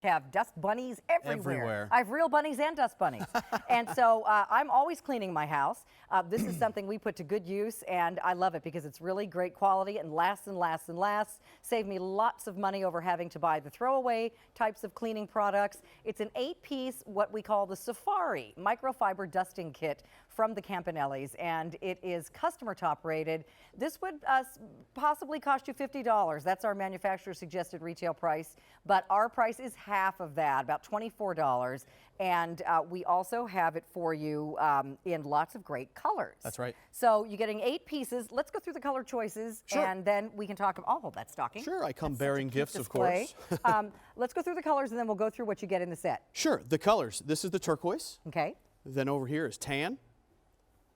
have dust bunnies everywhere. Everywhere. I have real bunnies and dust bunnies. And so I'm always cleaning my house. This is something we put to good use, and I love it because it's really great quality and lasts and lasts and lasts. Save me lots of money over having to buy the throwaway types of cleaning products. It's an 8-piece, what we call the Safari microfiber dusting kit from the Campanellis, and it is customer top rated. This would possibly cost you $50. That's our manufacturer suggested retail price, but our price is half of that, about $24. And we also have it for you in lots of great colors. That's right. So you're getting 8 pieces. Let's go through the color choices, sure. And then we can talk about, oh, that's stocking. Sure, I come That's bearing gifts, of course. Let's go through the colors, and then we'll go through what you get in the set. Sure, the colors. This is the turquoise. Okay. Then over here is tan.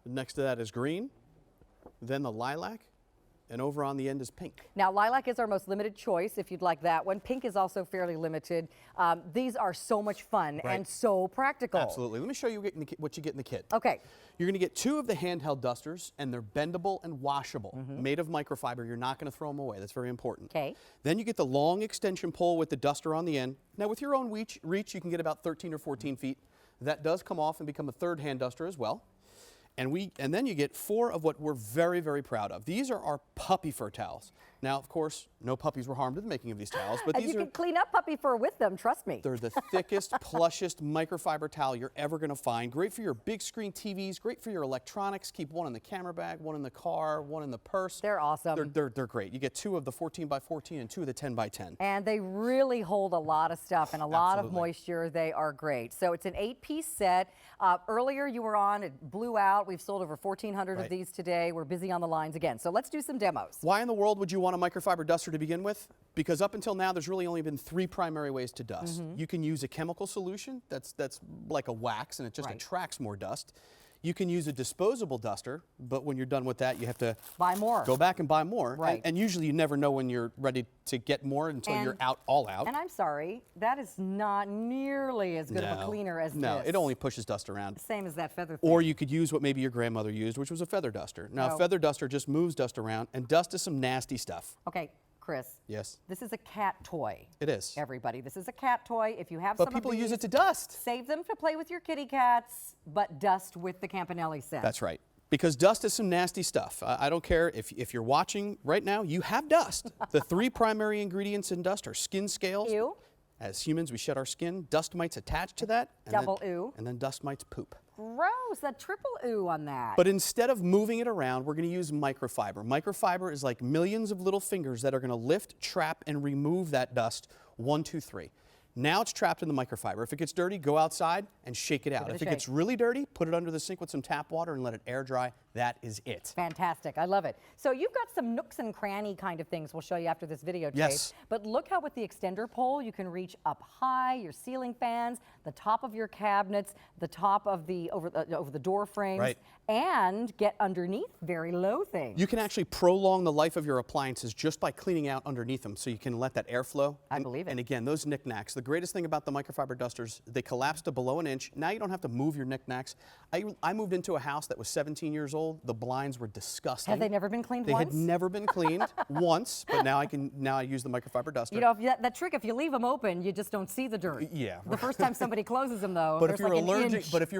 Next to that is green. Then the lilac. And over on the end is pink. Now, lilac is our most limited choice, if you'd like that one. Pink is also fairly limited. These are so much fun and so practical. Absolutely. Let me show you what you get in the kit. Okay. You're going to get 2 of the handheld dusters, and they're bendable and washable, made of microfiber. You're not going to throw them away. That's very important. Okay. Then you get the long extension pole with the duster on the end. Now, with your own reach, you can get about 13 or 14 feet. That does come off and become a 3rd hand duster as well. And then you get 4 of what we're very, very proud of. These are our puppy fur towels. Now, of course, no puppies were harmed in the making of these towels, but you can clean up puppy fur with them, trust me. They're the thickest, plushest microfiber towel you're ever going to find. Great for your big screen TVs, great for your electronics. Keep one in the camera bag, one in the car, one in the purse. They're awesome. They're great. You get 2 of the 14 by 14 and 2 of the 10 by 10. And they really hold a lot of stuff and a lot of moisture. They are great. So it's an 8-piece set. Earlier you were on, it blew out. We've sold over 1,400 of these today. We're busy on the lines again. So let's do some demos. Why in the world would you want a microfiber duster to begin with? Because up until now, there's really only been 3 primary ways to dust. You can use a chemical solution that's like a wax, and it just attracts more dust. You can use a disposable duster, but when you're done with that, you have to buy more. Go back and buy more. And usually you never know when you're ready to get more until you're all out. And I'm sorry, that is not nearly as good of a cleaner as this. No, it only pushes dust around. Same as that feather thing. Or you could use what maybe your grandmother used, which was a feather duster. Now, a feather duster just moves dust around, and dust is some nasty stuff. Okay. Chris. Yes. This is a cat toy. It is. Everybody, this is a cat toy. If you have some of these, people use it to dust. Save them to play with your kitty cats, but dust with the Campanelli set. That's right. Because dust is some nasty stuff. I don't care if you're watching right now, you have dust. The 3 primary ingredients in dust are skin scales. Ew. As humans, we shed our skin. Dust mites attach to that. Double ew. And then dust mites poop. Gross, that triple ooh on that. But instead of moving it around, we're going to use microfiber. Microfiber is like millions of little fingers that are going to lift, trap, and remove that dust. 1, 2, 3. Now it's trapped in the microfiber. If it gets dirty, go outside and shake it out. If it gets really dirty, put it under the sink with some tap water and let it air dry. That is it. Fantastic. I love it. So you've got some nooks and cranny kind of things we'll show you after this videotape. Yes. But look how with the extender pole, you can reach up high, your ceiling fans, the top of your cabinets, the top of the, over the door frames, and get underneath very low things. You can actually prolong the life of your appliances just by cleaning out underneath them so you can let that airflow. I believe it. And again, those knickknacks, the greatest thing about the microfiber dusters, they collapse to below an inch. Now you don't have to move your knickknacks. I moved into a house that was 17 years old. The blinds were disgusting. Have they never been cleaned once? They had never been cleaned once, but now I use the microfiber duster. You know, that trick, if you leave them open, you just don't see the dirt. Yeah. The first time somebody closes them, though, but if you're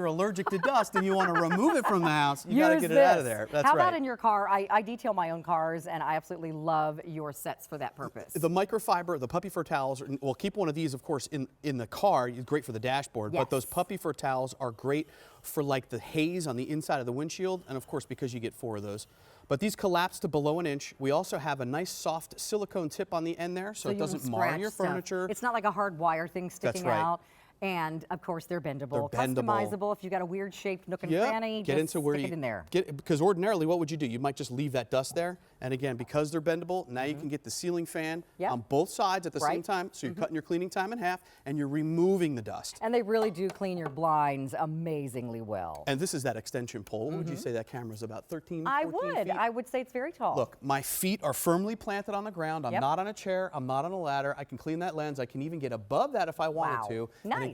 allergic to dust and you want to remove it from the house, you got to get it out of there. That's How about in your car? I detail my own cars, and I absolutely love your sets for that purpose. The microfiber, the puppy fur towels, we'll keep one of these, of course, in the car. It's great for the dashboard, but those puppy fur towels are great for like the haze on the inside of the windshield, and of course because you get 4 of those. But these collapse to below an inch. We also have a nice soft silicone tip on the end there, so it doesn't mar your furniture. It's not like a hard wire thing sticking out. And of course, they're bendable, customizable. If you've got a weird shaped nook and cranny, just stick it in there. Because ordinarily, what would you do? You might just leave that dust there. And again, because they're bendable, now you can get the ceiling fan on both sides at the same time. So you're cutting your cleaning time in half, and you're removing the dust. And they really do clean your blinds amazingly well. And this is that extension pole. Would you say that camera's about 13, 14 feet? I would say it's very tall. Look, my feet are firmly planted on the ground. I'm not on a chair. I'm not on a ladder. I can clean that lens. I can even get above that if I wanted to. Nice.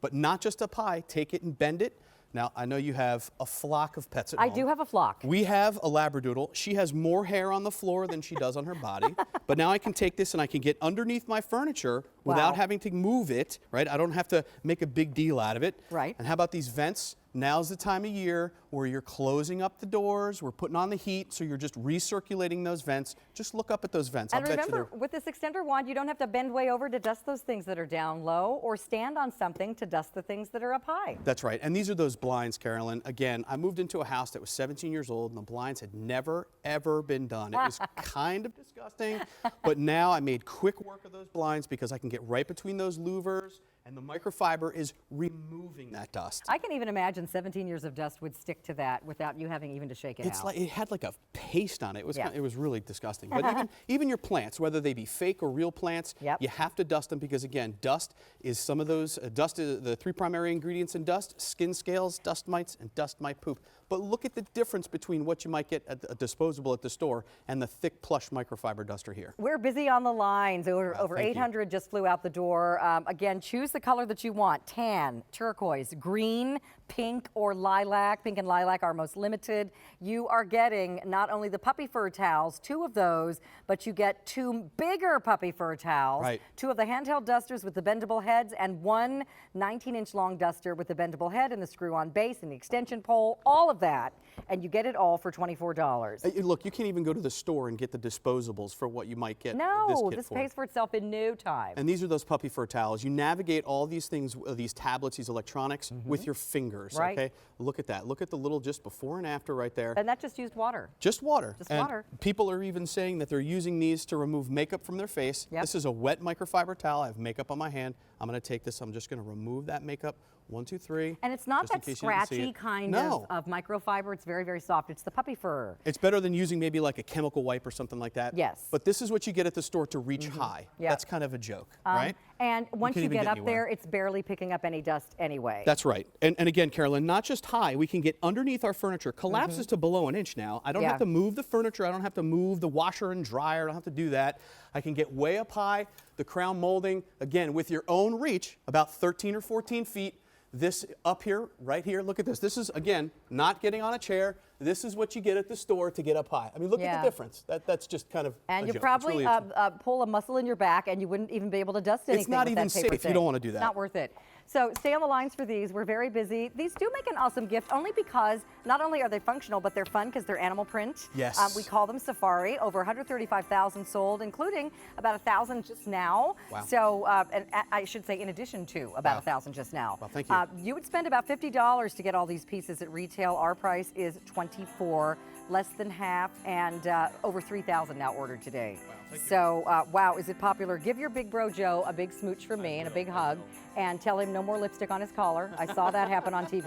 But not just up high. Take it and bend it. Now, I know you have a flock of pets at home. I do have a flock. We have a Labradoodle. She has more hair on the floor than she does on her body. But now I can take this and I can get underneath my furniture without having to move it, right? I don't have to make a big deal out of it. Right. And how about these vents? Now's the time of year where you're closing up the doors, we're putting on the heat, so you're just recirculating those vents. Just look up at those vents. And remember, with this extender wand, you don't have to bend way over to dust those things that are down low or stand on something to dust the things that are up high. That's right. And these are those blinds, Carolyn. Again, I moved into a house that was 17 years old, and the blinds had never, ever been done. It was kind of disgusting, but now I made quick work of those blinds because I can get right between those louvers, and the microfiber is removing that dust. I can even imagine 17 years of dust would stick to that without you having even to shake it It's out. like it had like a paste on it. It was Yeah. it was really disgusting. But even your plants, whether they be fake or real plants, you have to dust them because again, dust is some of those dust is the three primary ingredients in dust: skin scales, dust mites, and dust mite poop. But look at the difference between what you might get at a disposable at the store and the thick plush microfiber duster here. We're busy on the lines. Over thank you. 800 just flew out the door. Again, choose the color that you want: tan, turquoise, green, pink, or lilac. Pink and lilac are most limited. You are getting not only the puppy fur towels, 2 of those, but you get 2 bigger puppy fur towels, 2 of the handheld dusters with the bendable heads, and 1 19-inch long duster with the bendable head and the screw-on base and the extension pole, all of that. And you get it all for $24. Look, you can't even go to the store and get the disposables for what you might get No, this kit pays for itself in no time. And these are those puppy fur towels. You navigate all these things, these tablets, these electronics with your fingers, okay? Look at that. Look at the little just before and after right there. And that just used water. Just water. Just and water. People are even saying that they're using these to remove makeup from their face. Yep. This is a wet microfiber towel. I have makeup on my hand. I'm going to take this. I'm just going to remove that makeup. 1, 2, 3. And it's not that just in case you didn't see scratchy it. kind No. of microfiber. It's very, very soft. It's the puppy fur. It's better than using maybe like a chemical wipe or something like that. Yes. But this is what you get at the store to reach high. Yep. That's kind of a joke, right? And once can't you even get get up anywhere. there, it's barely picking up any dust anyway. That's right. And again, Carolyn, not just high, we can get underneath our furniture. Collapses to below an inch now. I don't have to move the furniture. I don't have to move the washer and dryer. I don't have to do that. I can get way up high. The crown molding, again, with your own reach, about 13 or 14 feet. This up here, right here, look at this. This is, again, not getting on a chair. This is what you get at the store to get up high. I mean, look at the difference. That's just kind of And a you joke. probably It's really pull a muscle in your back and you wouldn't even be able to dust anything. It's not with even that paper safe. You thin. don't want to do that. Not worth it. So stay on the lines for these. We're very busy. These do make an awesome gift only because not only are they functional, but they're fun because they're animal print. Yes. We call them Safari. Over 135,000 sold, including about 1,000 just now. Wow. So, and I should say in addition to about 1,000 just now. Well, thank you. You would spend about $50 to get all these pieces at retail. Our price is $24, less than half, and over 3,000 now ordered today. So, wow, is it popular? Give your big bro Joe a big smooch from me and a big hug, and tell him no more lipstick on his collar. I saw that happen on TV.